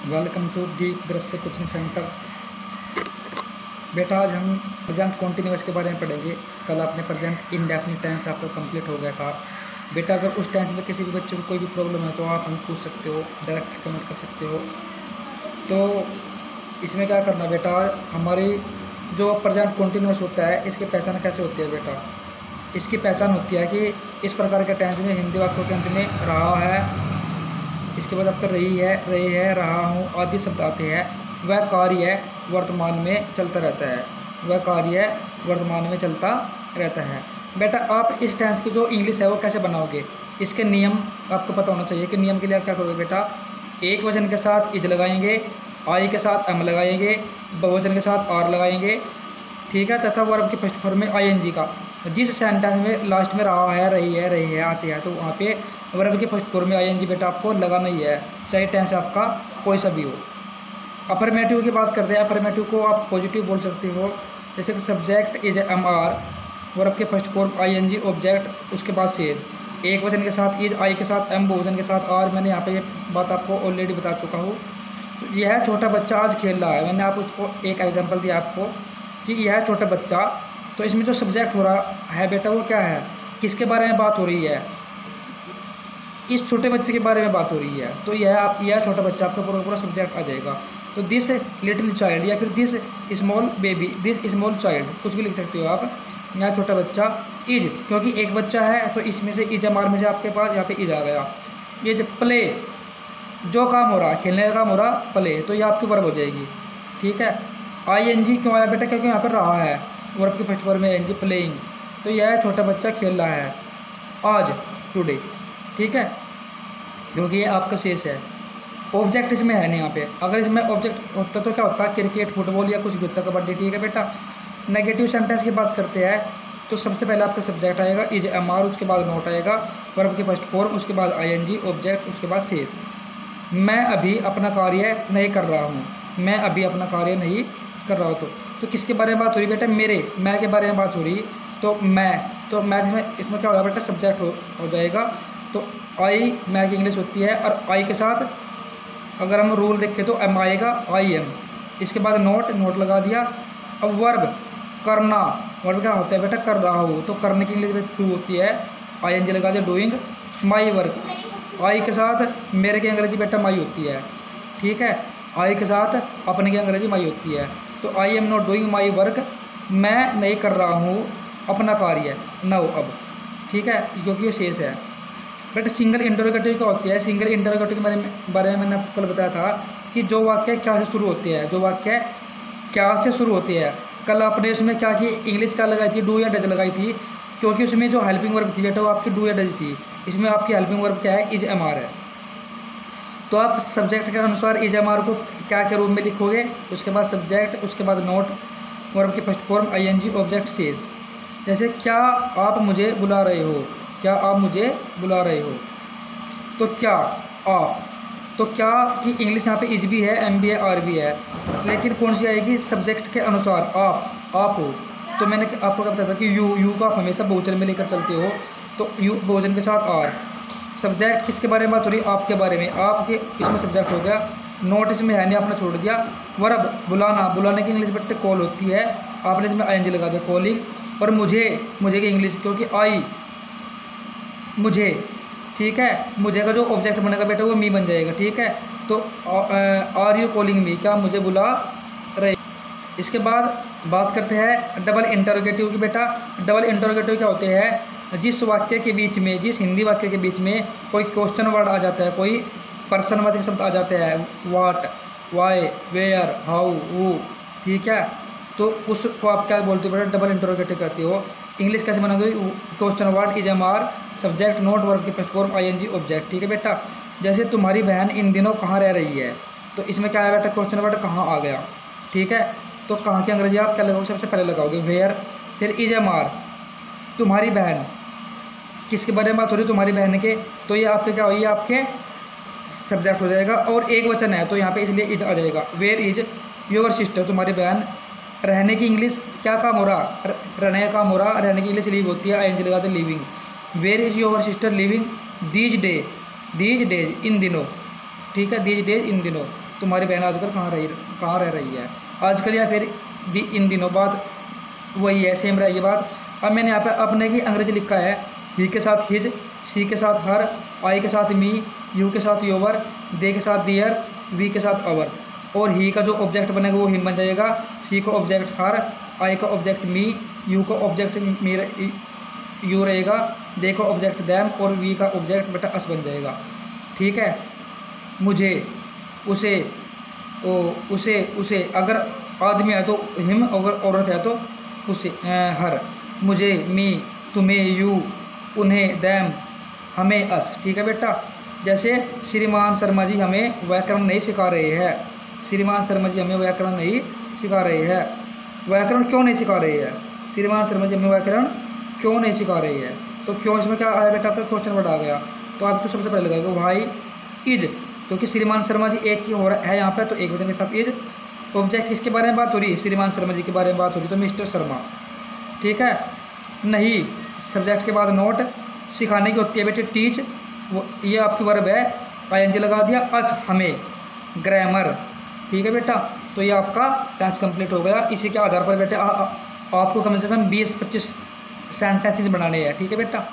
Welcome to the दृश्य coaching centre. बेटा आज हम प्रेजेंट कॉन्टिन्यूअस के बारे में पढ़ेंगे। कल आपने प्रेजेंट इंडेफिनिट टेंस आपका कंप्लीट हो गया था। बेटा अगर उस टेंस में किसी भी बच्चे को कोई भी प्रॉब्लम है तो आप हमें पूछ सकते हो, डायरेक्ट कमेंट कर सकते हो। तो इसमें क्या करना बेटा, हमारी जो प्रेजेंट कॉन्टिन्यूअस होता है इसकी पहचान कैसे होती है बेटा। इसकी पहचान होती है कि इस प्रकार के टेंस में हिंदी वाक्यों के अंत में रहा है, इसके बाद आपका रही है, रहा हूँ आदि शब्द आते हैं। वह कार्य वर्तमान में चलता रहता है, वह कार्य वर्तमान में चलता रहता है। बेटा आप इस टेंस की जो इंग्लिश है वो कैसे बनाओगे, इसके नियम आपको पता होना चाहिए कि नियम के लिए आप क्या करोगे बेटा। एक वचन के साथ इज लगाएंगे, आई के साथ एम लगाएंगे, बहुवचन के साथ आर लगाएंगे, ठीक है। तथा वर्ब के फर्स्ट फॉर्म में आईएनजी का। जिस सेंटेंस में लास्ट में रहा है, रही है आती है, तो वहाँ पे वर्ब के फर्स्ट फॉर्म में आईएनजी बेटा आपको लगाना ही है, चाहे टेंस आपका कोई सा भी हो। अफर्मेटिव की बात करते हैं। अफर्मेटिव को आप पॉजिटिव बोल सकते हो, जैसे कि subject is am are, verb के फर्स्ट फॉर्म आईएनजी, ऑब्जेक्ट उसके बाद सेज। एक वचन के साथ इज, आई के साथ एम, बहुवचन के साथ आर। मैंने यहाँ पे ये बात आपको ऑलरेडी बता चुका हूँ। तो यह छोटा बच्चा आज खेल रहा है, मैंने आप उसको एक एग्जाम्पल दिया आपको कि यह छोटा बच्चा। तो इसमें जो सब्जेक्ट हो रहा है बेटा वो क्या है, किसके बारे में बात हो रही है, इस छोटे बच्चे के बारे में बात हो रही है। तो यह छोटा बच्चा आपका पूरा सब्जेक्ट आ जाएगा। तो दिस लिटिल चाइल्ड या फिर this small baby, this small child, कुछ भी लिख सकते हो आप। यहाँ छोटा बच्चा इज, क्योंकि एक बच्चा है तो इसमें से इज एम आर में से आपके पास यहाँ पे इज आ गया। इज प्ले, जो काम हो रहा है, खेलने का काम हो रहा, प्ले, तो ये आपकी वर्ब हो जाएगी, ठीक है। आई एन जी क्यों आया बेटा, क्योंकि यहाँ पर रहा है, वर्ब की फर्स्ट फॉर्म में एन जी, प्लेइंग। तो यह छोटा बच्चा खेल रहा है आज, टुडे, ठीक है, क्योंकि ये आपका शेष है। ऑब्जेक्ट इसमें है नहीं यहाँ पे। अगर इसमें ऑब्जेक्ट होता तो क्या होता, क्रिकेट, फुटबॉल या कुछ भी होता, कबड्डी, ठीक है बेटा। नेगेटिव सेंटेंस की बात करते हैं तो सबसे पहले आपका सब्जेक्ट आएगा इज एम आर, उसके बाद नोट आएगा, वर्ब की फर्स्ट फॉर्म, उसके बाद आई एन जी, ऑब्जेक्ट, उसके बाद शेष। मैं अभी अपना कार्य नहीं कर रहा हूँ, मैं अभी अपना कार्य नहीं कर रहा हूँ। तो किसके बारे में बात हो रही बेटा, मेरे, मैं के बारे में बात हो रही। तो मैं इसमें क्या होगा बेटा, सब्जेक्ट हो जाएगा। तो आई मैं की इंग्लिश होती है, और आई के साथ अगर हम रूल देखें तो एम आएगा, आई एम, इसके बाद नोट लगा दिया। अब वर्ब करना, वर्ब क्या होता है बेटा, कर रहा हूँ, तो करने की इंग्लिश टू होती है, आई एन जी लगा दिया, डूइंग माई वर्क। आई के साथ मेरे की अंग्रेजी बेटा माई होती है, ठीक है। आई के साथ अपने की अंग्रेजी माई होती है। तो I am not doing my work, मैं नहीं कर रहा हूँ अपना कार्य, नाउ, अब, ठीक है, क्योंकि ये शेष है। बट सिंगल इंटरोगेटिव क्या होती है, सिंगल इंटरोगेटिव के बारे में मैंने आपको कल बताया था कि जो वाक्य क्या से शुरू होते हैं, जो वाक्य क्या से शुरू होते हैं। कल आपने उसमें क्या की इंग्लिश क्या लगाई थी, डू या डज लगाई थी, क्योंकि उसमें जो हेल्पिंग वर्ब थी बेटा वो आपकी डू या डज थी। इसमें आपकी हेल्पिंग वर्ब क्या है, इज एम आर है। तो आप सब्जेक्ट के अनुसार इज एम आर को क्या के रूप में लिखोगे, उसके बाद सब्जेक्ट, उसके बाद नोट, वर्ब की first form I N G, object शेष। जैसे क्या आप मुझे बुला रहे हो, क्या आप मुझे बुला रहे हो, तो क्या आप, तो क्या की इंग्लिश यहाँ पे इज भी है, एम भी है, आर भी है, लेकिन कौन सी आएगी, सब्जेक्ट के अनुसार। आप हो, तो मैंने आपको क्या बताया था कि यू का आप हमेशा बहुवचन में लेकर चलते हो, तो यू बहुवचन के साथ आर। सब्जेक्ट किसके बारे में बात हो रही है, आपके बारे में, आपके, इसमें सब्जेक्ट हो गया। नोट इसमें है नहीं, आपने छोड़ दिया। वर्ब बुलाना, बुलाने की इंग्लिश बेटे कॉल होती है, आपने इसमें आई एन जी लगा दिया, कॉलिंग। और मुझे की इंग्लिश, क्योंकि आई, मुझे, ठीक है, मुझे का जो ऑब्जेक्ट बनेगा बेटा वो मी बन जाएगा, ठीक है। तो आर यू कॉलिंग मी, क्या मुझे बुला रहे। इसके बाद बात करते हैं डबल इंटरोगेटिव की बेटा। डबल इंटरोगेटिव क्या होते हैं, जिस वाक्य के बीच में, जिस हिंदी वाक्य के बीच में कोई क्वेश्चन वर्ड आ जाता है, कोई पर्सन वाचक शब्द आ जाते हैं, what, why, where, how, who, ठीक है, तो उसको आप क्या बोलते हो बेटा, डबल इंटरोगेटिव कहते हो। इंग्लिश कैसे बनाओगे, question word is am are, subject not, verb की first form I N G, object, ठीक है बेटा। जैसे तुम्हारी बहन इन दिनों कहाँ रह रही है, तो इसमें क्या है बेटा, क्वेश्चन वर्ड कहाँ आ गया, ठीक है। तो कहाँ की अंग्रेजी आप क्या लगाओगे, सबसे पहले लगाओगे वेयर, फिर इज एम आर, तुम्हारी बहन, किसके बारे में बात हो रही है, तुम्हारी बहन के, तो ये आपके क्या हो, ये आपके सब्जेक्ट हो जाएगा। और एक वचन है तो यहाँ पे इसलिए इज आ जाएगा। वेयर इज योर सिस्टर, तुम्हारी बहन। रहने की इंग्लिश क्या काम हो रहा, रहने का काम हो रहा, रहने की इंग्लिश लीव होती है, आई एन जी लगाते living. Where is your sister living, these days, इन दिनों, ठीक है, दीज डेज इन दिनों। तुम्हारी बहन आजकल कहाँ रह रही है आजकल, या फिर भी इन दिनों बाद वही है, सेम रही बात। अब मैंने यहाँ पे अपने की अंग्रेजी लिखा है, ही के साथ हिज, सी के साथ हर, आई के साथ मी, यू के साथ योवर, दे के साथ दियर, वी के साथ अवर। और ही का जो ऑब्जेक्ट बनेगा वो हिम बन जाएगा, सी का ऑब्जेक्ट हर, आई का ऑब्जेक्ट मी, यू का ऑब्जेक्ट मी यू रहेगा, दे का ऑब्जेक्ट दैम, और वी का ऑब्जेक्ट बेटा अस बन जाएगा। ठीक है। मुझे, उसे, उसे अगर आदमी है तो हिम, अगर औरत है तो उसे हर, मुझे मी, तुम्हें यू, उन्हें दैम, हमें अस। ठीक है बेटा। जैसे श्रीमान शर्मा जी हमें व्याकरण नहीं सिखा रहे हैं, श्रीमान शर्मा जी हमें व्याकरण नहीं सिखा रहे हैं। व्याकरण क्यों नहीं सिखा रहे हैं? श्रीमान शर्मा जी हमें व्याकरण क्यों नहीं सिखा रहे हैं? तो क्यों इसमें क्या आया बेटा? आपका क्वेश्चन वर्ड आ गया। तो आपको सबसे पहले लगाएगा भाई इज, क्योंकि श्रीमान शर्मा जी एक ही हो रहा है यहाँ पे, तो एक वचन के साथ इज। ऑब्जेक्ट किसके बारे में बात हो रही है? श्रीमान शर्मा जी के बारे में बात हो रही है, तो मिस्टर शर्मा। ठीक है। नहीं, सब्जेक्ट के बाद नोट, सिखाने की होती है बेटे टीच, वो ये आपकी वर्ब है, आईएनजी लगा दिया, अस हमें, ग्रामर। ठीक है बेटा। तो ये आपका टेंस कंप्लीट हो गया। इसी के आधार पर बेटे आपको कम से कम 20-25 सेंटेंसेस बनाने हैं। ठीक है बेटा।